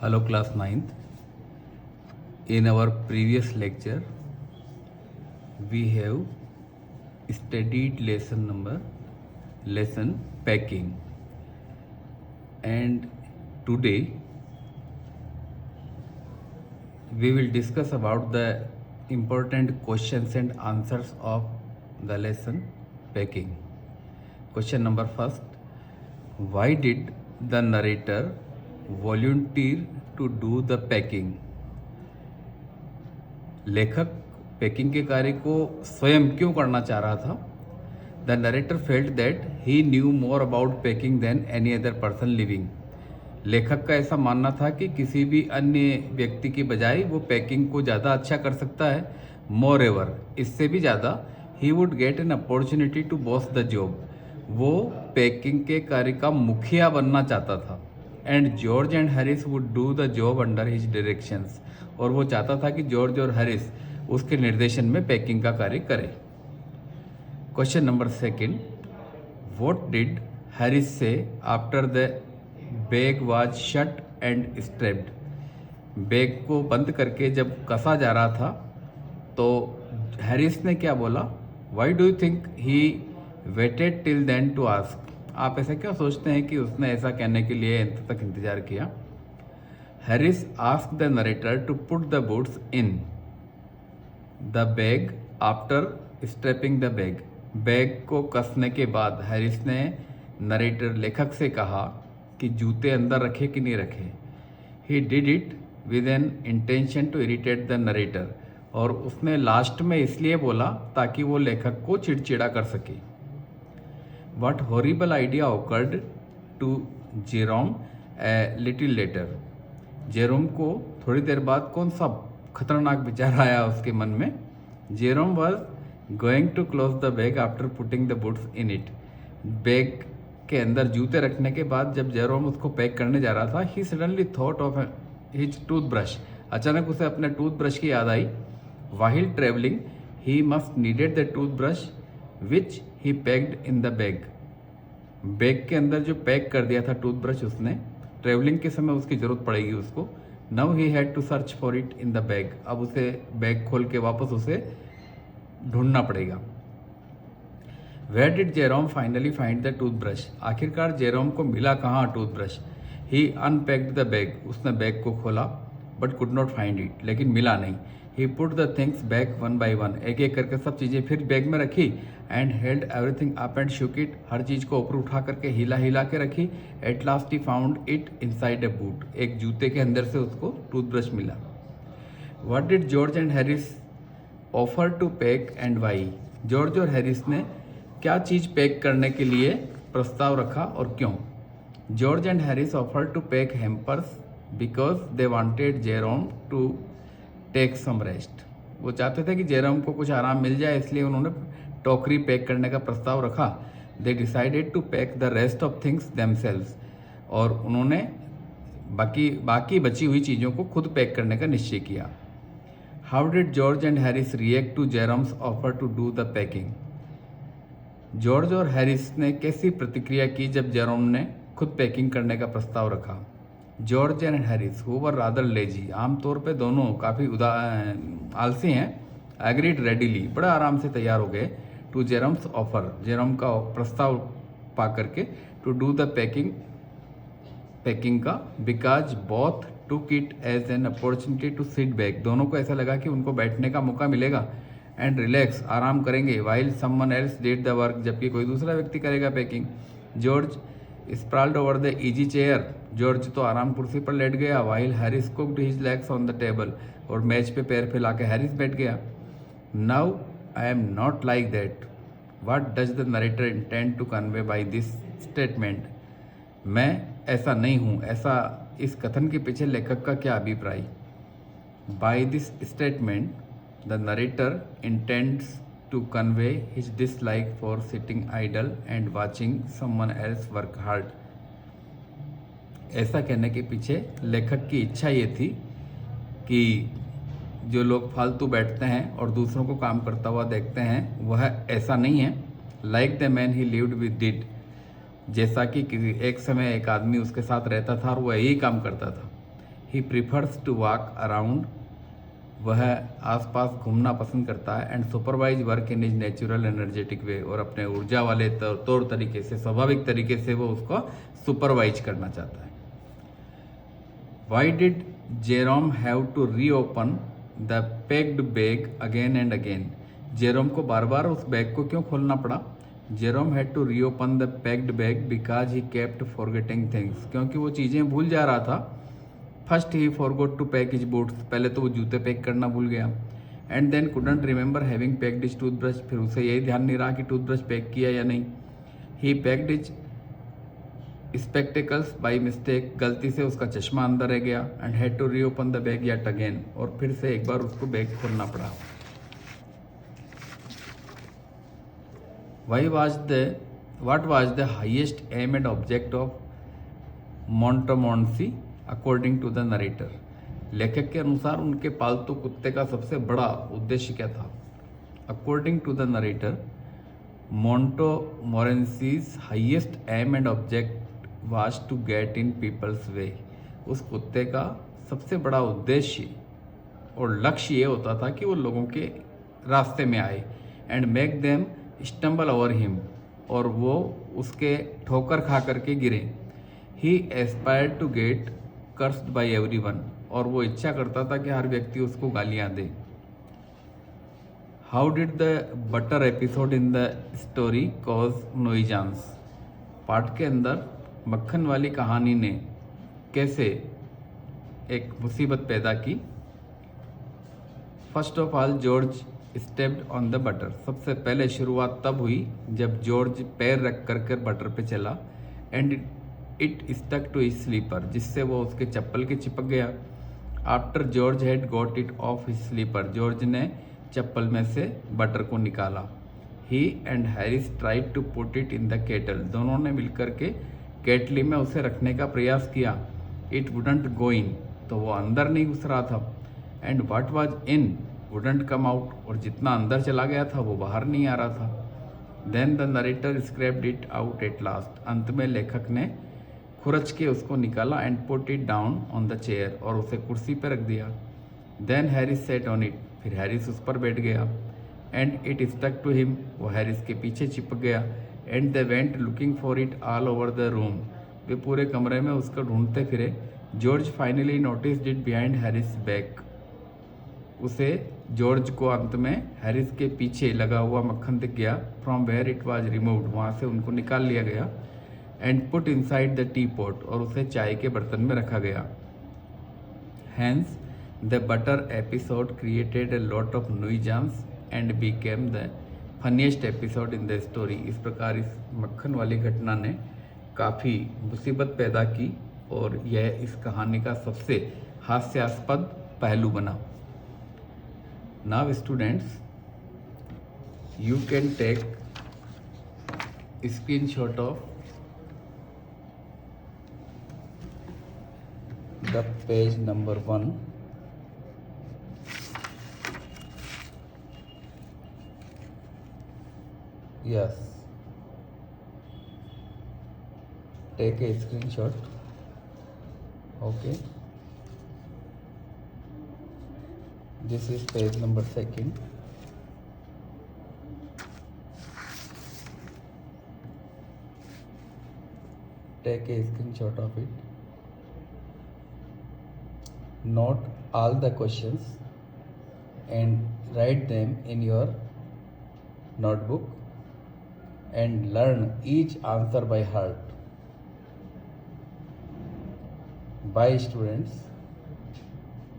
Hello class 9th. In our previous lecture we have studied lesson packing, and today we will discuss about the important questions and answers of the lesson packing. Question number first: why did the narrator volunteer to do the packing? लेखक packing के कार्य को स्वयं क्यों करना चाह रहा था? The narrator felt that he knew more about packing than any other person living. लेखक का ऐसा मानना था कि किसी भी अन्य व्यक्ति की बजाय वो पैकिंग को ज़्यादा अच्छा कर सकता है. मोर एवर, इससे भी ज़्यादा, he would get an opportunity to boss the job. वो पैकिंग के कार्य का मुखिया बनना चाहता था. And George and Harris would do the job under his directions. और वो चाहता था कि जॉर्ज और हैरिस उसके निर्देशन में पैकिंग का कार्य करें. Question number second: what did Harris say after the bag was shut and strapped? Bag को बंद करके जब कसा जा रहा था तो हैरिस ने क्या बोला? Why do you think he waited till then to ask? आप ऐसा क्या सोचते हैं कि उसने ऐसा कहने के लिए अंत तक इंतजार किया? Harris asked the narrator to put the boots in the bag after strapping the bag. Bag को कसने के बाद हैरिस ने नरेटर लेखक से कहा कि जूते अंदर रखे कि नहीं रखे. He did it with an intention to irritate the narrator. और उसने लास्ट में इसलिए बोला ताकि वो लेखक को चिड़चिड़ा कर सके. What horrible idea occurred to Jerome a little later. Jerome को थोड़ी देर बाद कौन सा खतरनाक विचार आया उसके मन में? Jerome was going to close the bag after putting the boots in it. Bag के अंदर जूते रखने के बाद जब जेरोम उसको पैक करने जा रहा था, he suddenly thought of his toothbrush. अचानक उसे अपने टूथब्रश की याद आई. While travelling he must needed the toothbrush which he packed in the bag. Bag के अंदर जो पैक कर दिया था टूथब्रश उसने, ट्रेवलिंग के समय उसकी ज़रूरत पड़ेगी उसको. Now he had to search for it in the bag. अब उसे बैग खोल के वापस उसे ढूंढना पड़ेगा. Where did Jerome finally find the toothbrush? आखिरकार जेरोम को मिला कहाँ toothbrush? He unpacked the bag. उसने बैग को खोला but could not find it. लेकिन मिला नहीं. He put the things back one by one. एक एक करके सब चीज़ें फिर बैग में रखी. And held everything up and shook it. हर चीज़ को ऊपर उठा करके हिला हिला के रखी. At last he found it inside a boot. एक जूते के अंदर से उसको टूथब्रश मिला. What did George and Harris offer to pack and why? George और हैरिस ने क्या चीज़ पैक करने के लिए प्रस्ताव रखा और क्यों? George and Harris offer to pack hampers because they wanted Jerome to take some rest. वो चाहते थे कि जेरोम को कुछ आराम मिल जाए, इसलिए उन्होंने टोकरी पैक करने का प्रस्ताव रखा. They decided to pack the rest of things themselves. और उन्होंने बाकी बची हुई चीज़ों को खुद पैक करने का निश्चय किया. How did George and Harris react to Jerome's offer to do the packing? George और हैरिस ने कैसी प्रतिक्रिया की जब जेरोम ने खुद पैकिंग करने का प्रस्ताव रखा? George and Harris who were rather lazy. आमतौर पे दोनों काफ़ी आलसी हैं. एग्रीड रेडिली, बड़ा आराम से तैयार हो गए. टू जेरोम्स ऑफर, जेरोम का प्रस्ताव पा करके, टू डू द पैकिंग का. Because both took it as an opportunity to sit back. दोनों को ऐसा लगा कि उनको बैठने का मौका मिलेगा. एंड रिलैक्स, आराम करेंगे. While someone else did the work, जबकि कोई दूसरा व्यक्ति करेगा packing. George sprawled over the easy chair. George तो आराम कुर्सी पर लेट गया. While Harris cooked his legs on the table. और मेज पे पैर फैला के हैरिस बैठ गया. Now I am not like that. What does the narrator intend to convey by this statement? मैं ऐसा नहीं हूँ. ऐसा इस कथन के पीछे लेखक का क्या अभिप्राय? By this statement the narrator intends to convey his dislike for sitting idle and watching someone else work hard. ऐसा कहने के पीछे लेखक की इच्छा ये थी कि जो लोग फालतू बैठते हैं और दूसरों को काम करता हुआ देखते हैं वह ऐसा नहीं है. Like the man he lived with did. जैसा कि एक समय एक आदमी उसके साथ रहता था और वह यही काम करता था. He prefers to walk around, वह आसपास घूमना पसंद करता है। And supervise work in his natural energetic way, और अपने ऊर्जा वाले तौर तरीके से, स्वाभाविक तरीके से वो उसको सुपरवाइज करना चाहता है। Why did Jerome have to reopen the packed bag again and again, Jerome को बार बार उस बैग को क्यों खोलना पड़ा? Jerome had to reopen the packed bag because he kept forgetting things, क्योंकि वो चीज़ें भूल जा रहा था। First he forgot to pack his boots, पहले तो वो जूते पैक करना भूल गया। And then couldn't remember having packed his toothbrush, फिर उसे यही ध्यान नहीं रहा कि टूथब्रश पैक किया या नहीं। He packed his spectacles by mistake, गलती से उसका चश्मा अंदर रह गया। And had to reopen the bag yet again, और फिर से एक बार उसको बैग खोलना पड़ा। What was the highest aim and object of Montmorency according to the narrator? लेखक के अनुसार उनके पालतू कुत्ते का सबसे बड़ा उद्देश्य क्या था? According to the narrator, Montmorency's highest aim and object was to get in people's way. उस कुत्ते का सबसे बड़ा उद्देश्य और लक्ष्य ये होता था कि वो लोगों के रास्ते में आए। And make them stumble over him, और वो उसके ठोकर खा करके गिरे। He aspired to get cursed by everyone, और वो इच्छा करता था कि हर व्यक्ति उसको गालियां दे। How did the butter episode in the story cause nuisance, पाठ के अंदर मक्खन वाली कहानी ने कैसे एक मुसीबत पैदा की? First of all George stepped on the butter, सबसे पहले शुरुआत तब हुई जब जॉर्ज पैर रख कर बटर पे चला। And it stuck to his slipper, जिससे वो उसके चप्पल के चिपक गया। After George had got it off his slipper, George ने चप्पल में से बटर को निकाला। He and Harris tried to put it in the kettle, दोनों ने मिलकर के केटली में उसे रखने का प्रयास किया। इट वुडंट गो इन, तो वो अंदर नहीं घुस रहा था। And what was in wouldn't come out, और जितना अंदर चला गया था वो बाहर नहीं आ रहा था। Then the narrator scraped it out at last, अंत में लेखक ने खुरच के उसको निकाला। And put it down on the chair, और उसे कुर्सी पर रख दिया। Then Harris sat on it, फिर हैरिस उस पर बैठ गया। And it stuck to him, वो हैरिस के पीछे चिपक गया। And they went looking for it all over the room, वे पूरे कमरे में उसको ढूंढते फिरे। George finally noticed it behind Harris back, उसे जॉर्ज को अंत में हैरिस के पीछे लगा हुआ मक्खन दिख गया। From where it was removed, वहाँ से उनको निकाल लिया गया। And put inside the tea pot, और उसे चाय के बर्तन में रखा गया। Hence the butter episode created a lot of nuisance and became the funniest episode in the story, इस प्रकार इस मक्खन वाली घटना ने काफ़ी मुसीबत पैदा की और यह इस कहानी का सबसे हास्यास्पद पहलू बना। Now students, you can take a screenshot of the page number 1. Yes, take a screenshot. Okay. This is page number 2. Take a screenshot of it. Note all the questions and write them in your notebook and learn each answer by heart. Bye students.